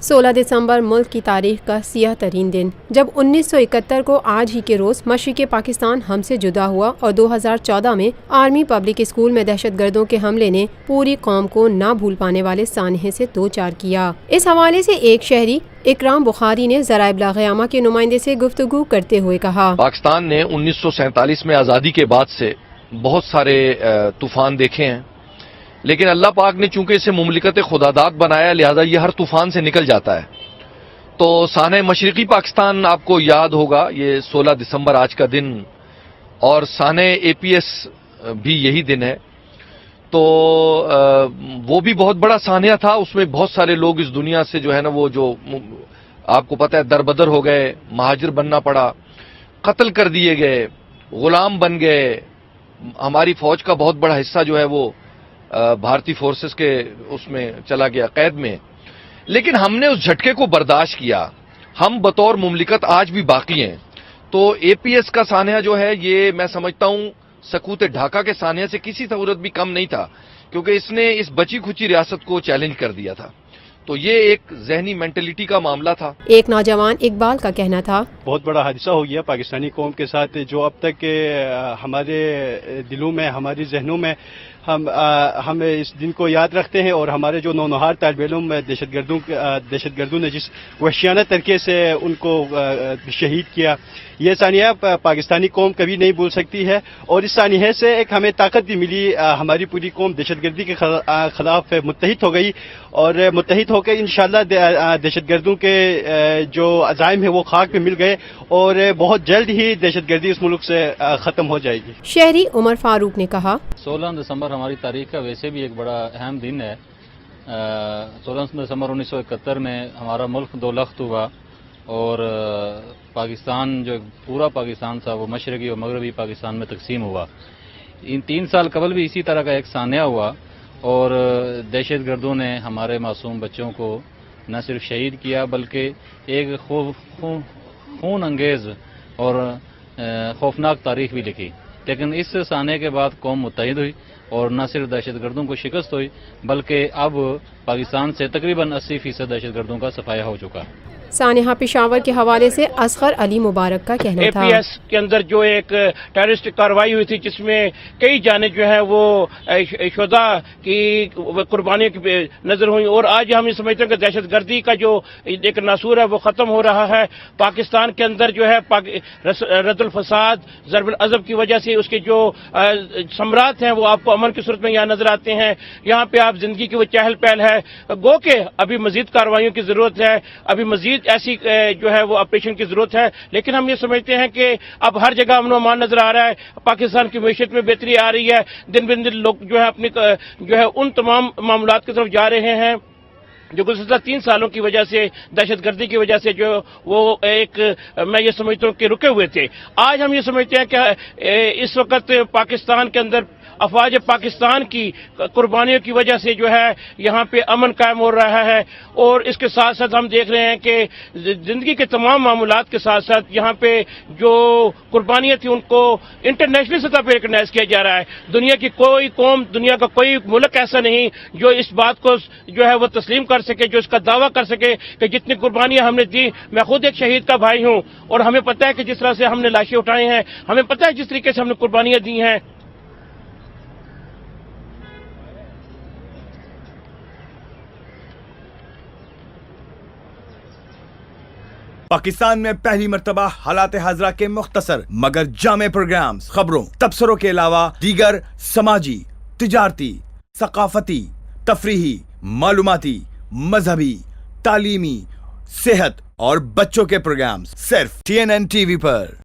16 دسمبر ملک کی تاریخ کا سیاہ ترین دن، جب 1971 کو آج ہی کے روز مشرق پاکستان ہم سے جدا ہوا اور 2014 میں آرمی پبلک اسکول میں دہشت گردوں کے حملے نے پوری قوم کو نہ بھول پانے والے سانحے سے دو چار کیا۔ اس حوالے سے ایک شہری اکرام بخاری نے ذرائع ابلاغ عامہ کے نمائندے سے گفتگو کرتے ہوئے کہا، پاکستان نے 1947 میں آزادی کے بعد سے بہت سارے طوفان دیکھے ہیں، لیکن اللہ پاک نے چونکہ اسے مملکت خداداد بنایا، لہذا یہ ہر طوفان سے نکل جاتا ہے۔ تو سانحہ مشرقی پاکستان آپ کو یاد ہوگا، یہ 16 دسمبر آج کا دن، اور سانحہ اے پی ایس بھی یہی دن ہے۔ تو وہ بھی بہت بڑا سانحہ تھا، اس میں بہت سارے لوگ اس دنیا سے جو ہے نا وہ جو آپ کو پتہ ہے دربدر ہو گئے، مہاجر بننا پڑا، قتل کر دیے گئے، غلام بن گئے۔ ہماری فوج کا بہت بڑا حصہ جو ہے وہ بھارتی فورسز کے اس میں چلا گیا، قید میں۔ لیکن ہم نے اس جھٹکے کو برداشت کیا، ہم بطور مملکت آج بھی باقی ہیں۔ تو اے پی ایس کا سانحہ جو ہے یہ میں سمجھتا ہوں سکوت ڈھاکہ کے سانحے سے کسی صورت بھی کم نہیں تھا، کیونکہ اس نے اس بچی کھچی ریاست کو چیلنج کر دیا تھا۔ تو یہ ایک ذہنی مینٹلٹی کا معاملہ تھا۔ ایک نوجوان اقبال کا کہنا تھا، بہت بڑا حادثہ ہو گیا پاکستانی قوم کے ساتھ، جو اب تک ہمارے دلوں میں، ہماری ذہنوں میں ہم اس دن کو یاد رکھتے ہیں، اور ہمارے جو نونہار طالب علم دہشت گردوں نے جس وحشیانہ طریقے سے ان کو شہید کیا، یہ سانحہ پاکستانی قوم کبھی نہیں بھول سکتی ہے۔ اور اس سانحے سے ایک ہمیں طاقت بھی ملی، ہماری پوری قوم دہشت گردی کے خلاف متحد ہو گئی، اور متحد ہو کے انشاءاللہ دہشت گردوں کے جو عزائم ہیں وہ خاک پہ مل گئے، اور بہت جلد ہی دہشت گردی اس ملک سے ختم ہو جائے گی۔ شہری عمر فاروق نے کہا، 16 دسمبر ہماری تاریخ کا ویسے بھی ایک بڑا اہم دن ہے۔ 16 دسمبر 1971 میں ہمارا ملک دو لخت ہوا، اور پاکستان جو پورا پاکستان تھا وہ مشرقی اور مغربی پاکستان میں تقسیم ہوا۔ ان 3 سال قبل بھی اسی طرح کا ایک سانحہ ہوا، اور دہشت گردوں نے ہمارے معصوم بچوں کو نہ صرف شہید کیا بلکہ ایک خون انگیز اور خوفناک تاریخ بھی لکھی۔ لیکن اس سانحے کے بعد قوم متحد ہوئی، اور نہ صرف دہشت گردوں کو شکست ہوئی بلکہ اب پاکستان سے تقریباً 80% دہشت گردوں کا صفایا ہو چکا ہے۔ سانحہ پشاور کے حوالے سے اصغر علی مبارک کا کہنا تھا، اے پی ایس کے اندر جو ایک ٹیررسٹ کارروائی ہوئی تھی جس میں کئی جانیں جو ہیں وہ شہداء کی قربانیوں کی نظر ہوئی، اور آج ہم یہ سمجھتے ہیں کہ دہشت گردی کا جو ایک ناسور ہے وہ ختم ہو رہا ہے۔ پاکستان کے اندر جو ہے رد الفساد، ضرب العضب کی وجہ سے اس کے جو ثمرات ہیں وہ آپ کو امن کی صورت میں یہاں نظر آتے ہیں۔ یہاں پہ آپ زندگی کی وہ چہل پہل ہے، گو کہ ابھی مزید کارروائیوں کی ضرورت ہے، ابھی مزید ایسی جو ہے وہ آپریشن کی ضرورت ہے، لیکن ہم یہ سمجھتے ہیں کہ اب ہر جگہ امن و امان نظر آ رہا ہے، پاکستان کی معیشت میں بہتری آ رہی ہے، دن بدن لوگ جو ہے اپنی جو ہے ان تمام معاملات کی طرف جا رہے ہیں جو گزشتہ 3 سالوں کی وجہ سے دہشت گردی کی وجہ سے جو وہ ایک میں یہ سمجھتا ہوں کہ رکے ہوئے تھے۔ آج ہم یہ سمجھتے ہیں کہ اس وقت پاکستان کے اندر افواج پاکستان کی قربانیوں کی وجہ سے جو ہے یہاں پہ امن قائم ہو رہا ہے، اور اس کے ساتھ ساتھ ہم دیکھ رہے ہیں کہ زندگی کے تمام معاملات کے ساتھ ساتھ یہاں پہ جو قربانیاں تھیں ان کو انٹرنیشنل سطح پہ ریکگنائز کیا جا رہا ہے۔ دنیا کی کوئی قوم، دنیا کا کوئی ملک ایسا نہیں جو اس بات کو جو ہے وہ تسلیم کر سکے، جو اس کا دعویٰ کر سکے کہ جتنی قربانیاں ہم نے دی، میں خود ایک شہید کا بھائی ہوں، اور ہمیں پتہ ہے کہ جس طرح سے ہم نے لاشیں اٹھائی ہیں، ہمیں پتہ ہے جس طریقے سے ہم نے قربانیاں دی ہیں۔ پاکستان میں پہلی مرتبہ حالات حاضرہ کے مختصر مگر جامع پروگرامز، خبروں، تبصروں کے علاوہ دیگر سماجی، تجارتی، ثقافتی، تفریحی، معلوماتی، مذہبی، تعلیمی، صحت اور بچوں کے پروگرامز صرف TNN TV پر۔